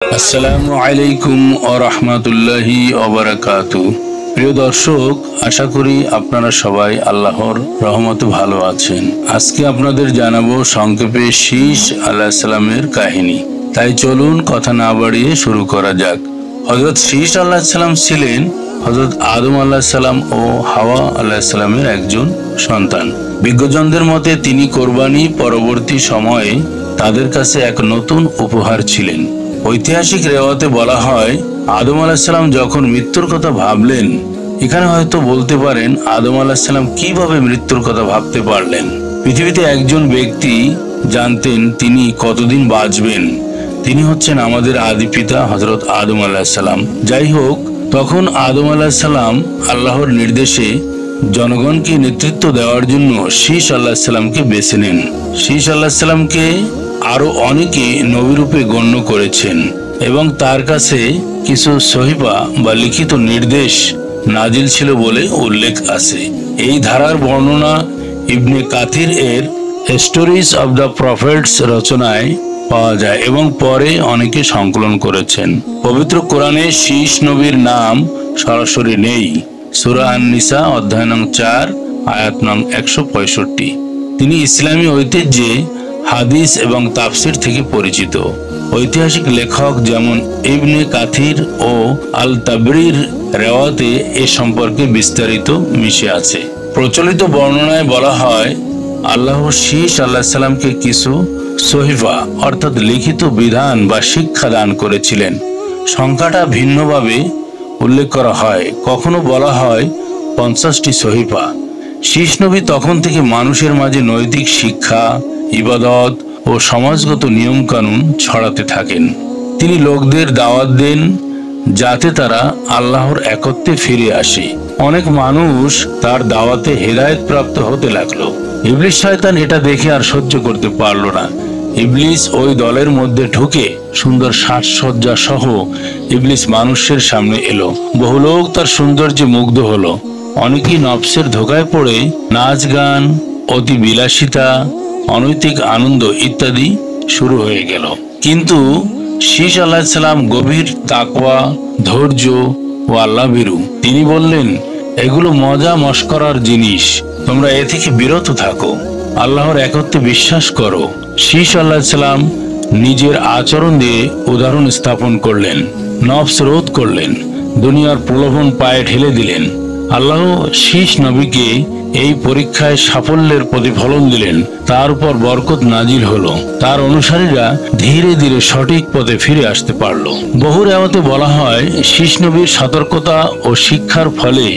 আসসালামু আলাইকুম ওয়া রাহমাতুল্লাহি ওয়া বারাকাতুহু। প্রিয় দর্শক, আশা করি আপনারা সবাই আল্লাহর রহমতে ভালো আছেন। আজকে আপনাদের জানাবো সংক্ষেপে শীস আলাইহিস সালামের কাহিনী। তাই চলুন কথা না বাড়িয়ে শুরু করা যাক। হযরত শীস আলাইহিস সালাম ছিলেন হযরত আদম আলাইহিস সালাম ও হাওয়া আলাইহিস সালামের একজন সন্তান। বিজ্ঞজনদের মতে তিনি কোরবানি পরবর্তী সময়ে তাদের কাছে এক নতুন উপহার ছিলেন। ঐতিহাসিক রেওয়াতে বলা হয়, আদম আলাইহিস সালাম যখন মৃত্যুর কথা ভাবলেন, এখানে হয়তো বলতে পারেন আদম আলাইহিস সালাম কিভাবে মৃত্যুর কথা ভাবতে পারলেন। পৃথিবীতে একজন ব্যক্তি জানতেন তিনি কতদিন বাঁচবেন, তিনি হচ্ছেন আমাদের আদি পিতা হযরত আদম আলাইহিস সালাম। যাই হোক, তখন আদম আলাইহিস সালাম আল্লাহর নির্দেশে জনগণকে নেতৃত্ব দেওয়ার জন্য শীস আলাইহিস সালামকে বেছে নেন। শীস আলাইহিস সালামকে আরো অনেকে নবীরূপে গণ্য করেছেন এবং তার কাছে কিছু সহিফা বা লিখিত নির্দেশ নাজিল ছিল বলে উল্লেখ আছে। এই ধারার বর্ণনা ইবনে কাথির এর স্টোরিজ অব দ্য প্রফেটস রচনায় পাওয়া যায় এবং পরে অনেকে সংকলন করেছেন। পবিত্র কোরআনে শীস নবীর নাম সরাসরি নেই। সূরা আন-নিসা অধ্যায় নং 4 আয়াত নং 165। তিনি ইসলামী ঐতিহ্যে হাদিস এবং তাফসির থেকে পরিচিত। ঐতিহাসিক লেখক যেমন ইবনে কাথির ও আল তাবরির রেওয়াতে এ সম্পর্কে বিস্তারিত মিশে আছে। প্রচলিত বর্ণনায় বলা হয়, আল্লাহ শীস আলাইহিস সালামকে কিছু সহিফা অর্থাৎ লিখিত বিধান বা শিক্ষা দান করেছিলেন। সংখ্যাটা ভিন্নভাবে উল্লেখ করা হয়। কখনো বলা হয় 50টি সহিফা। শীস নবী তখন থেকে মানুষের মাঝে নৈতিক শিক্ষা, ইবাদত ও সমাজগত নিয়মকানুন ছড়াতে থাকেন। তিনি লোকদের দাওয়াত দেন যাতে তারা আল্লাহর একত্বে ফিরে আসে। অনেক মানুষ তার দাওয়াতে হেদায়েত প্রাপ্ত হতে লাগলো। ইবলিস শয়তান এটা দেখে আর সহ্য করতে পারল না। ইবলিস ওই দলের মধ্যে ঢুকে সুন্দর সাজসজ্জা সহ ইবলিস মানুষের সামনে এলো। বহু লোক তার সৌন্দর্যে মুগ্ধ হলো। অনেকেই নফসের ধোকায় পড়ে নাচ গান, অতি বিলাসিতা, অনৈতিক আনন্দ ইত্যাদি শুরু হয়ে গেল। কিন্তু শীস আলাইহিস সালাম গভীর তাকওয়া, ধৈর্য ও আল্লাহভীরু। তিনি বললেন, এগুলো মজা মশকরার জিনিস, তোমরা এ থেকে বিরত থাকো, আল্লাহর একত্বে বিশ্বাস করো। শীস আলাইহিস সালাম নিজের আচরণ দিয়ে উদাহরণ স্থাপন করলেন, নফস রোধ করলেন, দুনিয়ার প্রলোভন পায়ে ঠেলে দিলেন। আল্লাহ শীস নবীকে এই পরীক্ষায় সাফল্যের প্রতিফলন দিলেন। তার উপর বরকত নাজিল হলো। তার অনুসারীরা ধীরে ধীরে সঠিক পথে ফিরে আসতে পারল। বহু রেওয়াতে বলা হয়, শীস নবীর সতর্কতা ও শিক্ষার ফলে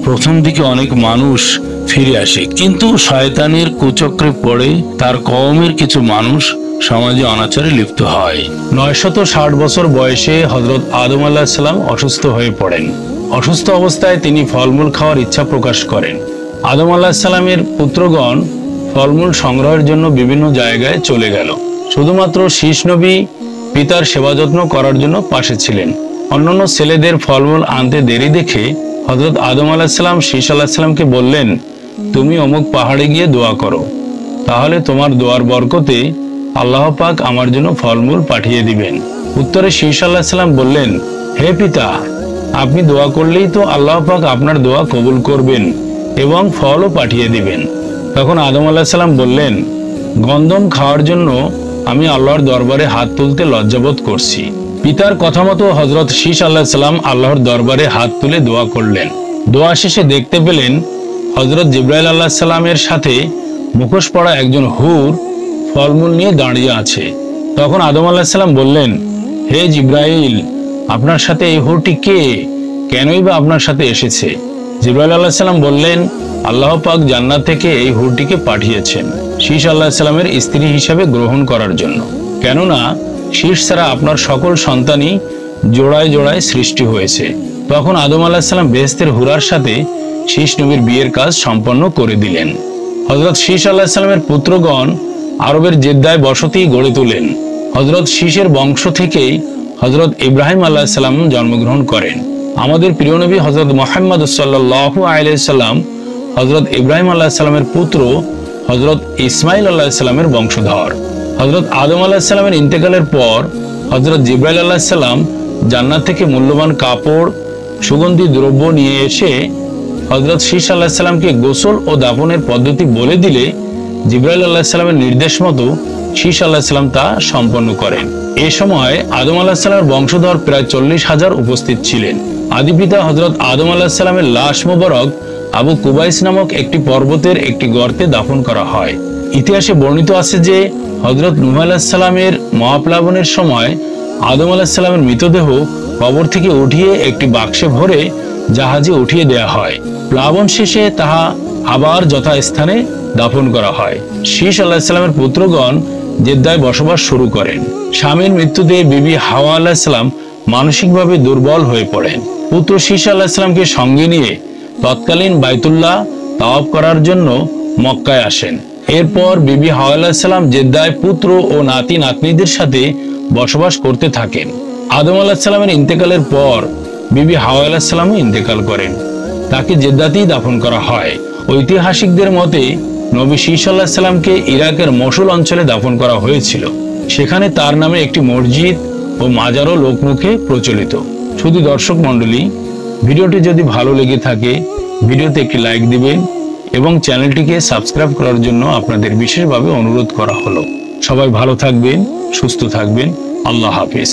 প্রথম দিকে অনেক মানুষ ফিরে আসে, কিন্তু শয়তানের কুচক্রে পড়ে তার কওমের কিছু মানুষ সমাজে অনাচারে লিপ্ত হয়। 960 বছর বয়সে হযরত আদম আলাইহিস সালাম অসুস্থ হয়ে পড়েন। অসুস্থ অবস্থায় তিনি ফলমূল খাওয়ার ইচ্ছা প্রকাশ করেন। আদম আলাইহিস সালামের পুত্রগণ ফলমূল সংগ্রহের জন্য বিভিন্ন জায়গায় চলে গেল। শুধুমাত্র শীস নবী পিতার সেবা যত্ন করার জন্য পাশে ছিলেন। অন্যান্য ছেলেদের ফলমূল আনতে দেরি দেখে হযরত আদম আলাইহিস সালাম শীস আলাইহিস সালামকে বললেন, তুমি অমুক পাহাড়ে গিয়ে দোয়া করো, তাহলে তোমার দোয়ার বরকতে আল্লাহ পাক আমার জন্য ফলমূল পাঠিয়ে দিবেন। উত্তরে শীস আলাইহিস সালাম বললেন, হে পিতা, আপনি দোয়া করলেই তো আল্লাহ পাক আপনার দোয়া কবুল করবেন এবং ফলও পাঠিয়ে দিবেন। তখন আদম আলাইহিস সালাম বললেন, গন্ধম খাওয়ার জন্য আমি আল্লাহর দরবারে হাত তুলতে লজ্জাবোধ করছি। পিতার কথা মতো হযরত শীস আলাইহিস সালাম আল্লাহর দরবারে হাত তুলে দোয়া করলেন। দোয়া শেষে দেখতে পেলেন হযরত জিবরাইল আলাইহিস সালামের সাথে মুখোশ পরা একজন হুর ফলমূল নিয়ে দাঁড়িয়ে আছে। তখন আদম আলাইহিস সালাম বললেন, হে জিবরাইল, আপনার সাথে এই হুরটি কে? কেনই বা আপনার সাথে এসেছে? জিবরাইল আলাইহিস সালাম বললেন, আল্লাহ পাক জান্নাত থেকে এই হুরটিকে পাঠিয়েছেন শীস আলাইহিস সালামের স্ত্রী হিসাবে গ্রহণ করার জন্য। কেননা শীস ছাড়া আপনার সকল সন্তানই জোড়ায় জোড়ায় সৃষ্টি হয়েছে। তখন আদম আলাইহিস সালাম বেহেশতের হুরার সাথে শীস নবীর বিয়ের কাজ সম্পন্ন করে দিলেন। হযরত শীস আলাইহিস সালামের পুত্রগণ আরবের জেদ্দায় বসতি গড়ে তোলেন। হযরত শীসের বংশ থেকেই হযরত ইব্রাহিম আলাইহিস সালাম জন্মগ্রহণ করেন। আমাদের প্রিয় নবী হযরত মুহাম্মদ সাল্লাল্লাহু আলাইহি সাল্লাম হযরত ইব্রাহিম আলাইহিস সালামের পুত্র হযরত ইসমাইল আলাইহিস সালামের বংশধর। হযরত আদম আলাইহিস সালামের ইন্তেকালের পর হযরত জিবরাইল আলাইহিস সালাম জান্নাত থেকে মূল্যবান কাপড়, সুগন্ধি দ্রব্য নিয়ে এসে হযরত শীশ আলাইহিস সালামকে গোসল ও দাফনের পদ্ধতি বলে দিলে জিবরাইল আলাইহিস সালামের নির্দেশ মতো শীশ আলাইহিস সালাম তা সম্পন্ন করেন। এ সময় আদম আলাইহিস সালামের বংশধর প্রায় 40,000 উপস্থিত ছিলেন। আদিপিতা হযরত আদম আলাইহিস সালামের লাশ মোবারক আবু কুবাইস নামক একটি পর্বতের একটি গর্তে দাফন করা হয়। ইতিহাসে বর্ণিত আছে যে হযরত নূহ আলাইহিস সালামের মহাপ্লাবনের সময় আদম আলাইহিস সালামের মৃতদেহ কবর থেকে উঠিয়ে একটি বাক্সে ভরে জাহাজে উঠিয়ে দেয়া হয়। প্লাবন শেষে তাহা আবার যথাস্থানে দাফন করা হয়। শীশ আলাইহিস সালামের পুত্রগণ জেদ্দায় বসবাস শুরু করেন। স্বামীর মৃত্যুতে বিবি হাওয়া আলাইহিস সালাম মানসিকভাবে দুর্বল হয়ে পড়েন। পুত্র শীশ আলাইহিস সালামকে সঙ্গে নিয়ে তৎকালীন বাইতুল্লাহ তাওয়াফ করার জন্য মক্কায় আসেন। এরপর বিবি হাওয়া আলাইহিস সালাম জেদ্দায় পুত্র ও নাতি নাতনিদের সাথে বসবাস করতে থাকেন। আদম আলাইহিস সালামের ইন্তেকালের পর বিবি হাওয়া আলাইহিস সালামও ইন্তেকাল করেন। তাকে জেদ্দাতেই দাফন করা হয়। ঐতিহাসিকদের মতে নবী শীশ আলাইহিস সালামকে ইরাকের মসুল অঞ্চলে দাফন করা হয়েছিল। সেখানে তার নামে একটি মসজিদ ও মাজারও লোকমুখে প্রচলিত। শুধু দর্শক মণ্ডলী, ভিডিওটি যদি ভালো লেগে থাকে ভিডিওতে একটি লাইক দিবেন এবং চ্যানেলটিকে সাবস্ক্রাইব করার জন্য আপনাদের বিশেষভাবে অনুরোধ করা হলো। সবাই ভালো থাকবেন, সুস্থ থাকবেন। আল্লাহ হাফেজ।